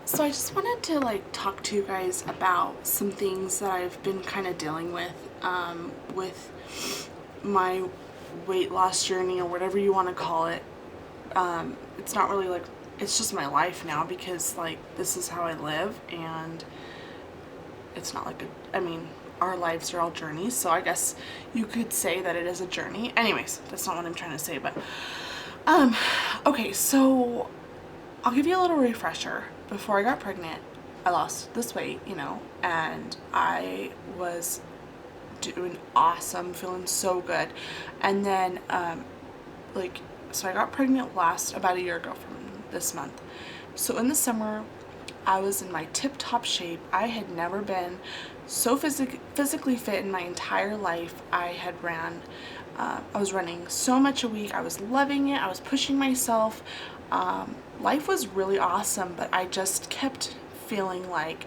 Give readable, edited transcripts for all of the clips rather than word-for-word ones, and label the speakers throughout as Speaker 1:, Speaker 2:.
Speaker 1: So I just wanted to talk to you guys about some things that I've been kind of dealing with my weight loss journey, or whatever you want to call it. It's not really it's just my life now, because this is how I live, and it's not I mean, our lives are all journeys, so I guess you could say that it is a journey. Anyways, that's not what I'm trying to say, but um okay, so I'll give you a little refresher. Before I got pregnant, I lost this weight, and I was doing awesome, feeling so good. And then, so I got pregnant about a year ago from this month. So in the summer, I was in my tip-top shape. I had never been so physically fit in my entire life. I was running so much a week. I was loving it. I was pushing myself. Life was really awesome, but I just kept feeling like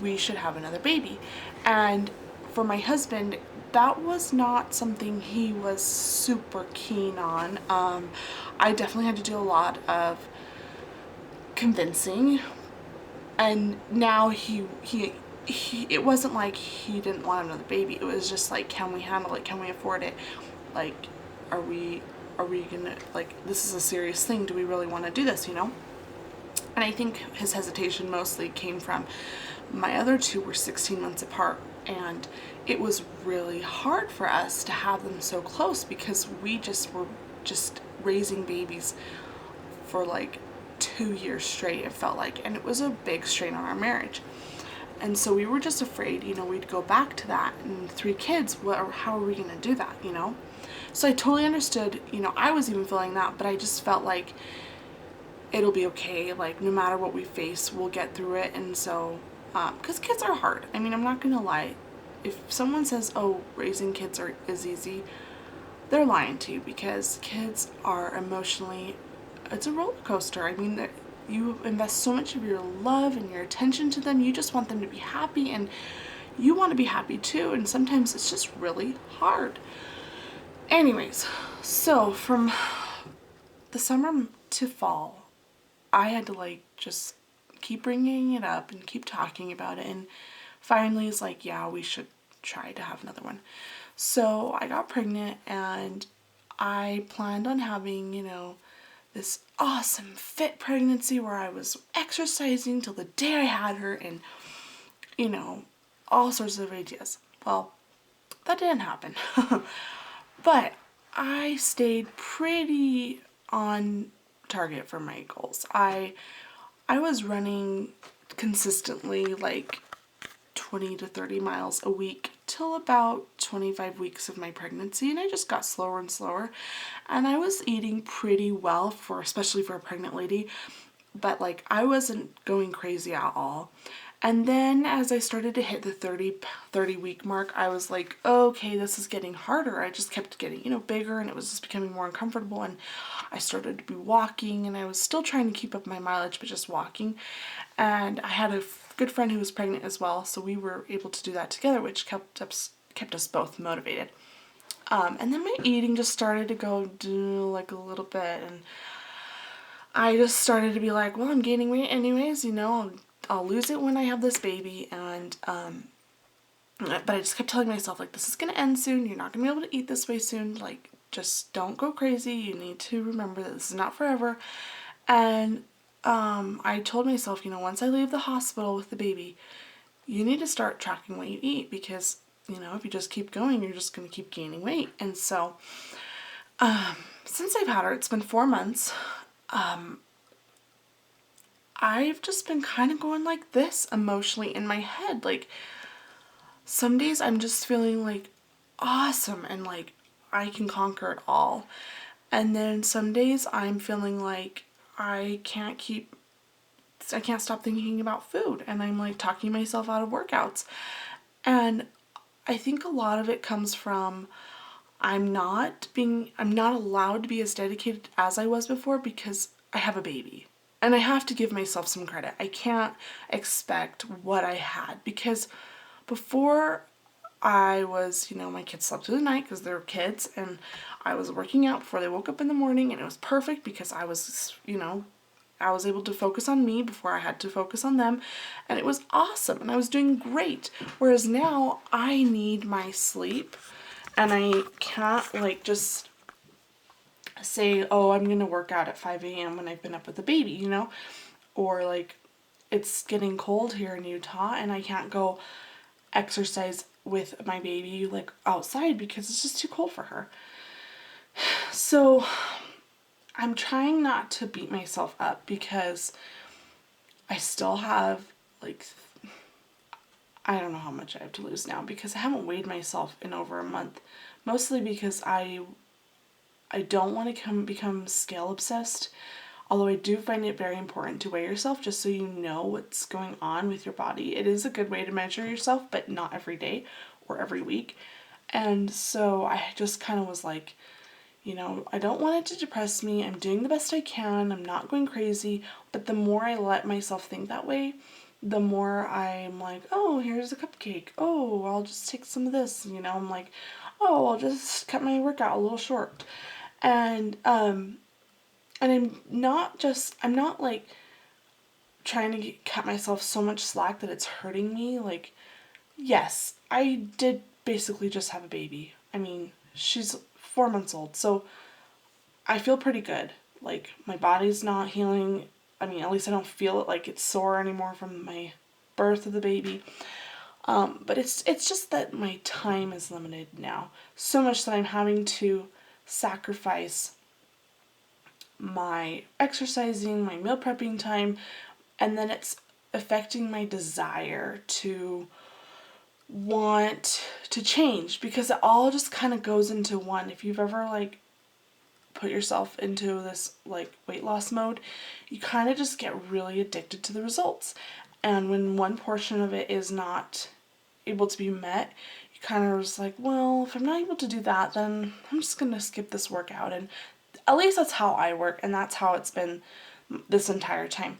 Speaker 1: we should have another baby. And for my husband, that was not something he was super keen on. I definitely had to do a lot of convincing, and now he it wasn't like he didn't want another baby. It was just like, can we handle it? Can we afford it? Like, are we gonna, this is a serious thing. Do we really want to do this, And I think his hesitation mostly came from my other two were 16 months apart, and it was really hard for us to have them so close, because we just were just raising babies for 2 years straight, it felt like, and it was a big strain on our marriage. And so we were just afraid, we'd go back to that, and 3 kids, how are we going to do that? So I totally understood, I was even feeling that, but I just felt like it'll be okay. Like, no matter what we face, we'll get through it. And so, because kids are hard. I mean, I'm not going to lie. If someone says, oh, raising kids is easy, they're lying to you, because kids are emotionally, it's a roller coaster. I mean, you invest so much of your love and your attention to them. You just want them to be happy, and you want to be happy too. And sometimes it's just really hard. Anyways, so from the summer to fall, I had to just keep bringing it up and keep talking about it. And finally, it's like, yeah, we should try to have another one. So I got pregnant, and I planned on having, this awesome fit pregnancy where I was exercising till the day I had her, and, all sorts of ideas. Well, that didn't happen. But I stayed pretty on target for my goals. I was running consistently 20 to 30 miles a week till about 25 weeks of my pregnancy, and I just got slower and slower. And I was eating pretty well, especially for a pregnant lady, but I wasn't going crazy at all. And then as I started to hit the 30 week mark, I was like, okay, this is getting harder. I just kept getting, bigger, and it was just becoming more uncomfortable. And I started to be walking, and I was still trying to keep up my mileage, but just walking. And I had a good friend who was pregnant as well, so we were able to do that together, which kept us both motivated. And then my eating just started to go a little bit, and I just started to be like, well, I'm gaining weight anyways, I'll lose it when I have this baby. And but I just kept telling myself, this is gonna end soon. You're not gonna be able to eat this way soon. Just don't go crazy. You need to remember that this is not forever. And I told myself, once I leave the hospital with the baby, you need to start tracking what you eat, because if you just keep going, you're just going to keep gaining weight. And so since I've had her, it's been 4 months. I've just been kind of going like this emotionally in my head. Some days I'm just feeling awesome, and I can conquer it all. And then some days I'm feeling like I can't stop thinking about food, and I'm talking myself out of workouts. And I think a lot of it comes from I'm not allowed to be as dedicated as I was before, because I have a baby. And I have to give myself some credit. I can't expect what I had, because before I was, my kids slept through the night because they're kids, and I was working out before they woke up in the morning, and it was perfect because I was, I was able to focus on me before I had to focus on them, and it was awesome, and I was doing great. Whereas now I need my sleep, and I can't like just say, oh, I'm gonna work out at 5 a.m. when I've been up with the baby, you know? Or like it's getting cold here in Utah and I can't go exercise with my baby like outside because it's just too cold for her. So I'm trying not to beat myself up because I still have like, I don't know how much I have to lose now because I haven't weighed myself in over a month. Mostly because I don't want to become scale obsessed. Although I do find it very important to weigh yourself just so you know what's going on with your body. It is a good way to measure yourself, but not every day or every week. And so I just kind of was like, you know, I don't want it to depress me. I'm doing the best I can. I'm not going crazy. But the more I let myself think that way, the more I'm like, oh, here's a cupcake. Oh, I'll just take some of this. You know, I'm like, oh, I'll just cut my workout a little short. And I'm not like trying to cut myself so much slack that it's hurting me. Like, yes, I did basically just have a baby. I mean, she's 4 months old, so I feel pretty good. Like, my body's not healing. I mean, at least I don't feel it like it's sore anymore from my birth of the baby. But it's just that my time is limited now. So much that I'm having to sacrifice my exercising, my meal prepping time, and then it's affecting my desire to want to change because it all just kind of goes into one. If you've ever like put yourself into this like weight loss mode, you kind of just get really addicted to the results. And when one portion of it is not able to be met, you kind of just like, well, if I'm not able to do that, then I'm just going to skip this workout. And at least that's how I work, and that's how it's been this entire time.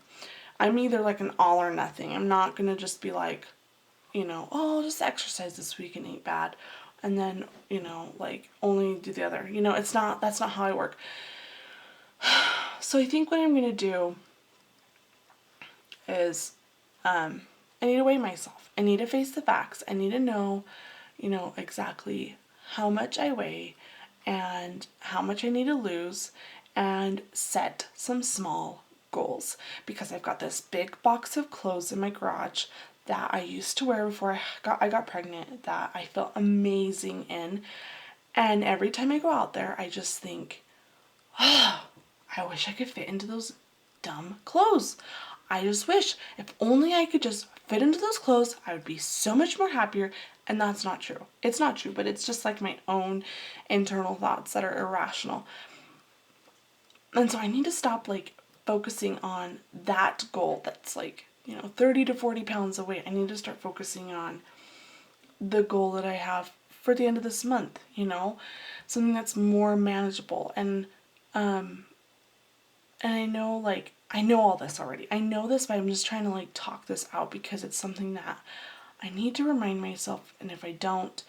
Speaker 1: I'm either like an all or nothing. I'm not going to just be like, you know, oh, I'll just exercise this week and eat bad. And then, you know, like only do the other. You know, that's not how I work. So I think what I'm going to do is I need to weigh myself. I need to face the facts. I need to know, you know, exactly how much I weigh and how much I need to lose and set some small goals because I've got this big box of clothes in my garage that I used to wear before I got pregnant that I felt amazing in, and every time I go out there I just think, oh, I wish I could fit into those dumb clothes. I just wish if only I could just fit into those clothes, I would be so much more happier. And that's not true. It's not true, but it's just like my own internal thoughts that are irrational. And so I need to stop like focusing on that goal that's like, you know, 30 to 40 pounds away. I need to start focusing on the goal that I have for the end of this month, you know, something that's more manageable. And I know like I know all this already. I know this, but I'm just trying to like talk this out because it's something that I need to remind myself, and if I don't,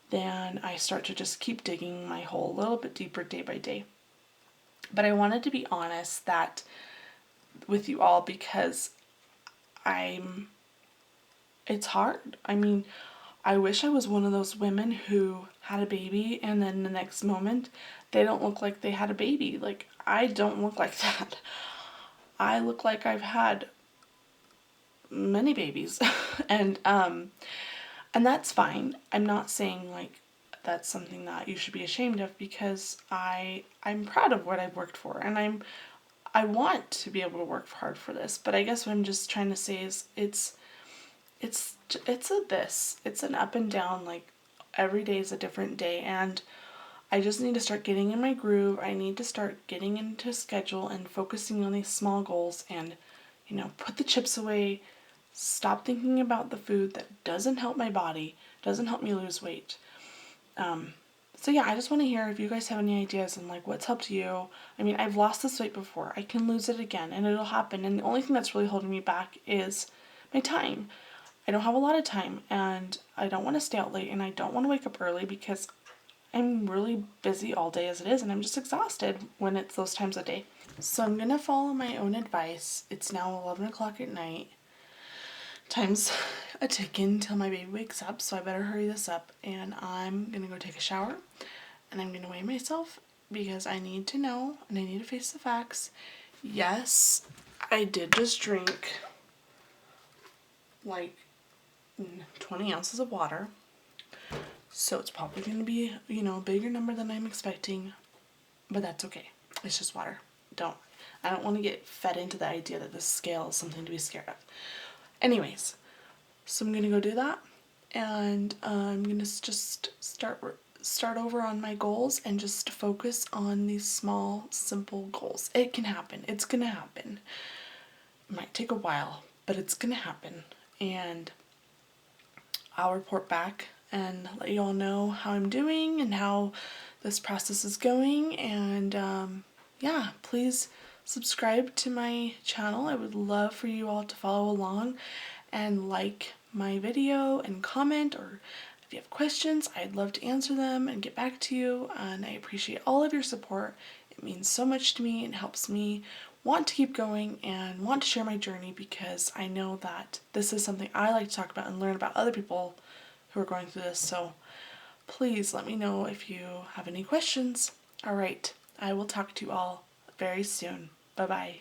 Speaker 1: then I start to just keep digging my hole a little bit deeper day by day. But I wanted to be honest that with you all because it's hard. I mean, I wish I was one of those women who had a baby and then the next moment they don't look like they had a baby. Like, I don't look like that. I look like I've had many babies. And that's fine. I'm not saying like that's something that you should be ashamed of because I'm proud of what I've worked for, and I want to be able to work hard for this. But I guess what I'm just trying to say is it's an up and down, like every day is a different day, and I just need to start getting in my groove. I need to start getting into a schedule and focusing on these small goals and, you know, put the chips away, stop thinking about the food that doesn't help my body, doesn't help me lose weight. So yeah, I just want to hear if you guys have any ideas on like what's helped you. I mean, I've lost this weight before. I can lose it again and it'll happen. And the only thing that's really holding me back is my time. I don't have a lot of time and I don't want to stay out late and I don't want to wake up early because I'm really busy all day as it is and I'm just exhausted when it's those times of day. So I'm gonna follow my own advice. It's now 11 o'clock at night. Time's a ticking till my baby wakes up, so I better hurry this up. And I'm gonna go take a shower and I'm gonna weigh myself because I need to know and I need to face the facts. Yes, I did just drink like 20 ounces of water. So it's probably going to be, a bigger number than I'm expecting, but that's okay. It's just water. I don't want to get fed into the idea that this scale is something to be scared of. Anyways, so I'm going to go do that, and I'm going to just start over on my goals and just focus on these small, simple goals. It can happen. It's going to happen. It might take a while, but it's going to happen. And I'll report back and let you all know how I'm doing and how this process is going. And yeah, please subscribe to my channel. I would love for you all to follow along and like my video and comment, or if you have questions, I'd love to answer them and get back to you. And I appreciate all of your support. It means so much to me and helps me want to keep going and want to share my journey, because I know that this is something I like to talk about and learn about other people who are going through this. So please let me know if you have any questions. All right, I will talk to you all very soon. Bye bye.